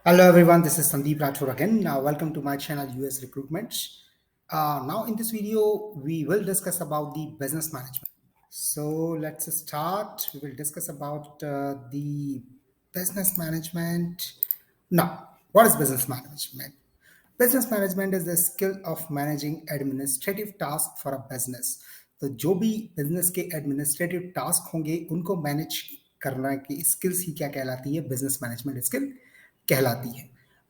Hello everyone, this is Sandeep Rathore again. Now welcome to my channel US Recruitments. Now in this video, we will discuss about the business management. So let's start. We will discuss about the business management. Now, what is business management? Business management is the skill of managing administrative tasks for a business. तो जो भी business के administrative task होंगे उनको manage करना की skills ही क्या कहलाती है? बिजनेस मैनेजमेंट स्किल कहलाती है.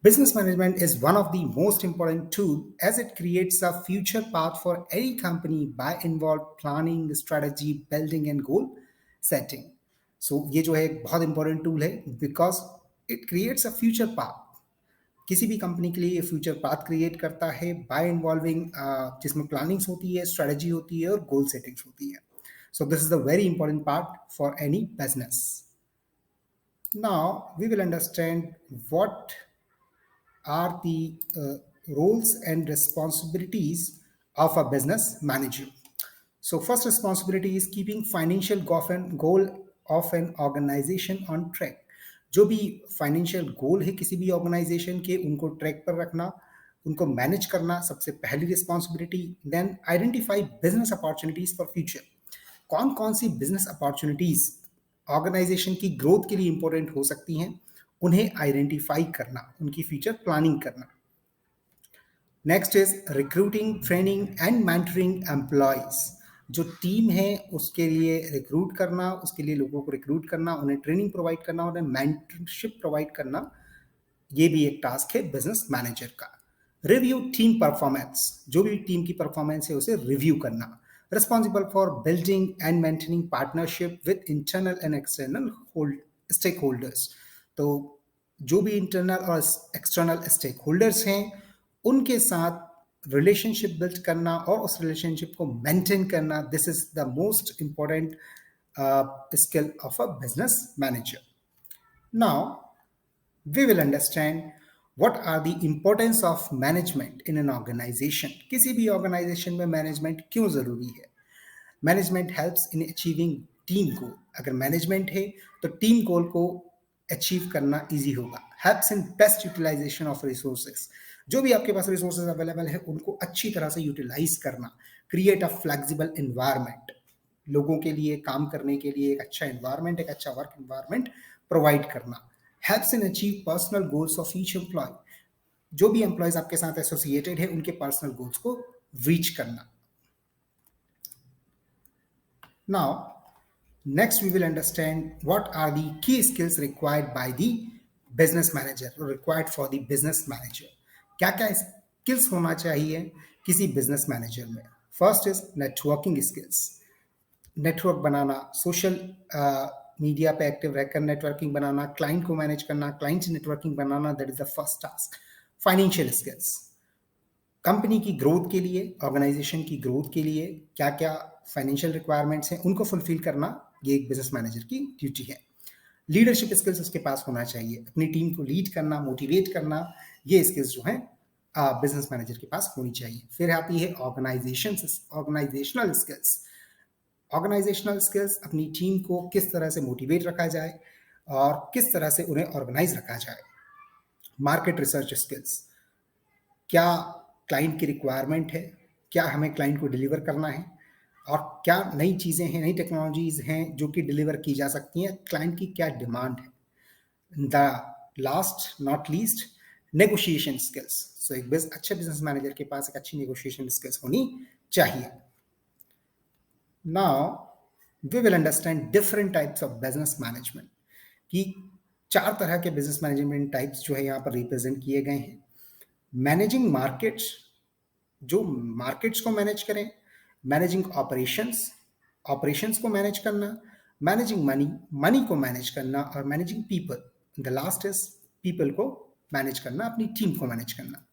Business management is one of the most important tools as it creates a future path for any company by involved planning, strategy, building and goal setting. So ये जो है एक बहुत इंपॉर्टेंट टूल है because it creates a future path. किसी भी company के लिए ये फ्यूचर पाथ क्रिएट करता है बाय इन्वॉल्विंग जिसमें प्लानिंग्स होती है, स्ट्रेटजी होती है और गोल सेटिंग्स होती है. So this is the very important part for any business. Now we will understand what are the roles and responsibilities of a business manager. So first responsibility is keeping financial goal of an organization on track. जो भी financial goal है किसी भी organisation के उनको track पर रखना, उनको मैनेज करना सबसे पहली responsibility. Then identify business opportunities for future. कौन कौन सी बिजनेस अपॉर्चुनिटीज ऑर्गेनाइजेशन की ग्रोथ के लिए इंपॉर्टेंट हो सकती हैं, उन्हें आइडेंटिफाई करना, उनकी फ्यूचर प्लानिंग करना. Next is recruiting, training and mentoring employees. जो टीम है उसके लिए रिक्रूट करना, उसके लिए लोगों को रिक्रूट करना, उन्हें ट्रेनिंग प्रोवाइड करना, उन्हें मेंटरशिप प्रोवाइड करना, ये भी एक टास्क है बिजनेस मैनेजर का. Review team performance. जो भी टीम की परफॉर्मेंस है उसे रिव्यू करना. Responsible for building and maintaining partnership with internal and external stakeholders. तो जो भी इंटरनल और एक्सटर्नल स्टेक होल्डर्स हैं उनके साथ रिलेशनशिप बिल्ड करना और उस रिलेशनशिप को मेंटेन करना. This is the most important skill of a business manager. Now we will understand what are the importance of management in an organization. किसी भी ऑर्गेनाइजेशन में मैनेजमेंट क्यों जरूरी है? Management helps in achieving team goal. अगर management है तो team goal को अचीव करना इजी होगा. Helps in best utilization of resources. जो भी आपके पास रिसोर्सेज अवेलेबल है उनको अच्छी तरह से यूटिलाइज करना. Create a flexible environment. लोगों के लिए काम करने के लिए एक अच्छा एनवायरनमेंट, एक अच्छा वर्क एनवायरनमेंट प्रोवाइड करना. Helps in achieve personal goals of each employ. जो भी एम्प्लॉयज आपके साथ एसोसिएटेड है उनके पर्सनल गोल्स को रीच करना. Now, next we will understand what are the key skills required by the business manager or required for the business manager. क्या क्या स्किल्स होना चाहिए किसी बिजनेस मैनेजर में? First is networking skills. Network banana, social media पे active रहकर networking बनाना, client को manage करना, क्लाइंट से networking banana, that is the first task. Financial skills. Company की ग्रोथ के लिए, ऑर्गेनाइजेशन की ग्रोथ के लिए क्या क्या फाइनेंशियल रिक्वायरमेंट्स हैं उनको फुलफिल करना, ये एक बिजनेस मैनेजर की ड्यूटी है. लीडरशिप स्किल्स उसके पास होना चाहिए. अपनी टीम को लीड करना, मोटिवेट करना, ये स्किल्स जो हैं बिजनेस मैनेजर के पास होनी चाहिए. फिर आती है ऑर्गेनाइजेशनल स्किल्स. ऑर्गेनाइजेशनल स्किल्स, अपनी टीम को किस तरह से मोटिवेट रखा जाए और किस तरह से उन्हें ऑर्गेनाइज रखा जाए. Market research skills. क्या क्लाइंट की रिक्वायरमेंट है, क्या हमें क्लाइंट को डिलीवर करना है और क्या नई चीज़ें हैं, नई टेक्नोलॉजीज हैं जो कि डिलीवर की जा सकती हैं, क्लाइंट की क्या डिमांड है. The last not least, negotiation skills. So एक अच्छे बिजनेस मैनेजर के पास एक अच्छी नेगोशिएशन स्किल्स होनी चाहिए. Now we will understand different types of business management. कि 4 तरह के बिजनेस मैनेजमेंट टाइप्स जो है यहाँ पर रिप्रेजेंट किए गए हैं. मैनेजिंग मार्केट्स, जो मार्केट्स को मैनेज करें. मैनेजिंग ऑपरेशंस, ऑपरेशंस को मैनेज करना. मैनेजिंग मनी, मनी को मैनेज करना. और managing people, the last is people को मैनेज करना, अपनी टीम को मैनेज करना.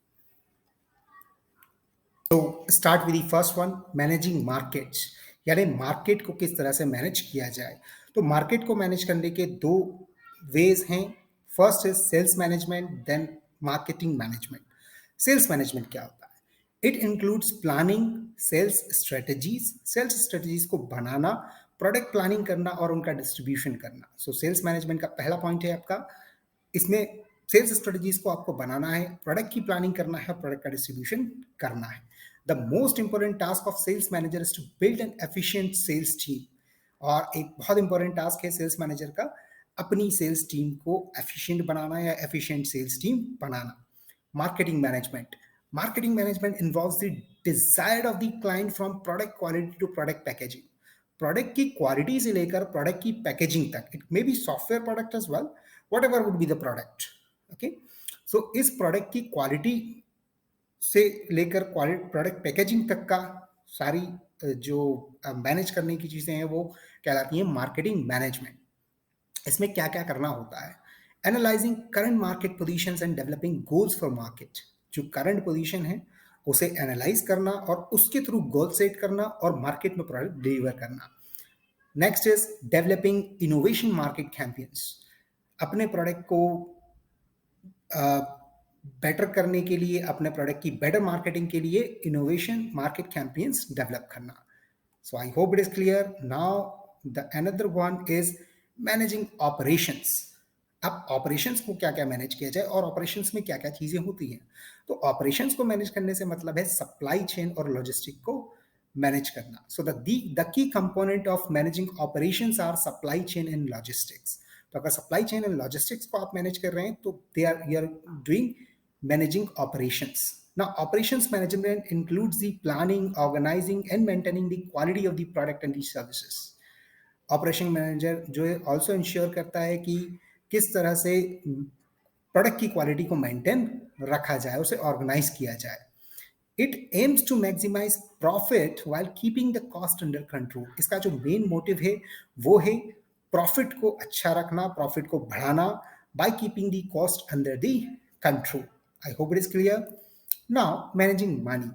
तो start with the first one, managing markets. यानी मार्केट को किस तरह से मैनेज किया जाए. तो मार्केट को मैनेज करने के 2 वेज हैं. First is sales management, then marketing management. Sales management क्या होता है? It includes planning sales strategies. Sales strategies को बनाना, प्रोडक्ट प्लानिंग करना और उनका डिस्ट्रीब्यूशन करना. सो सेल्स मैनेजमेंट का पहला पॉइंट है आपका. इसमें सेल्स स्ट्रेटजीज को आपको बनाना है, प्रोडक्ट की प्लानिंग करना है, प्रोडक्ट का डिस्ट्रीब्यूशन करना है. The most important task of sales manager is to build an efficient sales team. और एक बहुत इंपॉर्टेंट टास्क है सेल्स मैनेजर का अपनी सेल्स टीम को एफिशिएंट बनाना या एफिशिएंट सेल्स टीम बनाना. Marketing management. Marketing management involves the desire of the client from product quality to product packaging. Product की क्वालिटी से लेकर प्रोडक्ट की पैकेजिंग तक, it may be software product as well, whatever would be the product. Okay, so इस product की quality से लेकर product packaging तक का सारी जो मैनेज करने की चीजें हैं वो कहलाती हैं मार्केटिंग मैनेजमेंट. इसमें क्या क्या करना होता है? Analysing current market positions and developing goals for market. जो करंट पोजीशन है उसे एनालाइज करना और उसके थ्रू गोल सेट करना और मार्केट में प्रोडक्ट डिलीवर करना. Next is developing innovation market campaigns. अपने प्रोडक्ट को बेटर करने के लिए, अपने प्रोडक्ट की बेटर मार्केटिंग के लिए इनोवेशन मार्केट कैंपेन्स डेवलप करना. So I hope it is clear. Now the another one is managing operations. अब ऑपरेशंस को क्या क्या मैनेज किया जाए और ऑपरेशंस में क्या क्या चीजें होती हैं. तो ऑपरेशंस को मैनेज करने से मतलब है सप्लाई चेन और लॉजिस्टिक को मैनेज करना. So the key component of managing operations are supply chain and logistics. तो अगर सप्लाई चेन एंड लॉजिस्टिक्स को आप मैनेज कर रहे हैं तो you are doing managing operations. Now, operations management includes the planning, organizing, and maintaining the quality of the product and the services. Operation manager जो है ऑल्सो इंश्योर करता है कि किस तरह से प्रोडक्ट की क्वालिटी को मेंटेन रखा जाए, उसे ऑर्गेनाइज किया जाए. It aims to maximize profit while keeping the cost under control. इसका जो मेन मोटिव है वो है प्रॉफिट को अच्छा रखना, प्रॉफिट को बढ़ाना by keeping the cost under the control. I hope it is clear. Now managing money.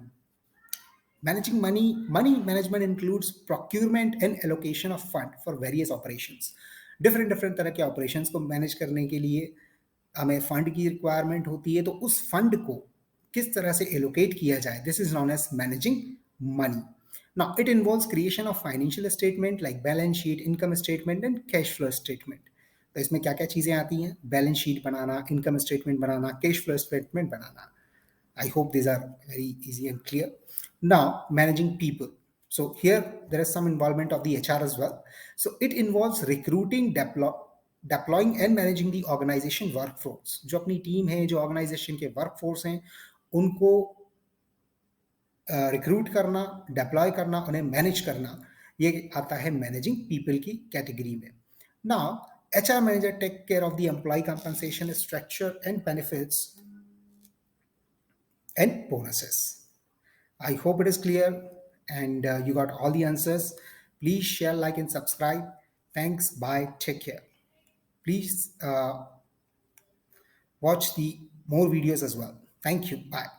Managing money management includes procurement and allocation of fund for various operations. different तरह के operations को manage करने के लिए हमें fund की requirement होती है, तो उस fund को किस तरह से allocate किया जाए, this is known as managing money. Now it involves creation of financial statement like balance sheet, income statement and cash flow statement. तो इसमें क्या क्या चीजें आती हैं? Balance sheet banana, income statement banana, cash flow statement banana. I hope these are very easy and clear. Now, managing people. So here there is some involvement of the HR as well. So it involves recruiting, deploying and managing the organization workforce. जो अपनी team है, जो organization के workforce हैं, उनको recruit करना, deploy करना, उन्हें मैनेज करना, ये आता है मैनेजिंग पीपल की कैटेगरी में. Now HR manager take care of the employee compensation structure and benefits and bonuses. I hope it is clear and you got all the answers. Please share, like and subscribe. Thanks. Bye. Take care. Please watch the more videos as well. Thank you. Bye.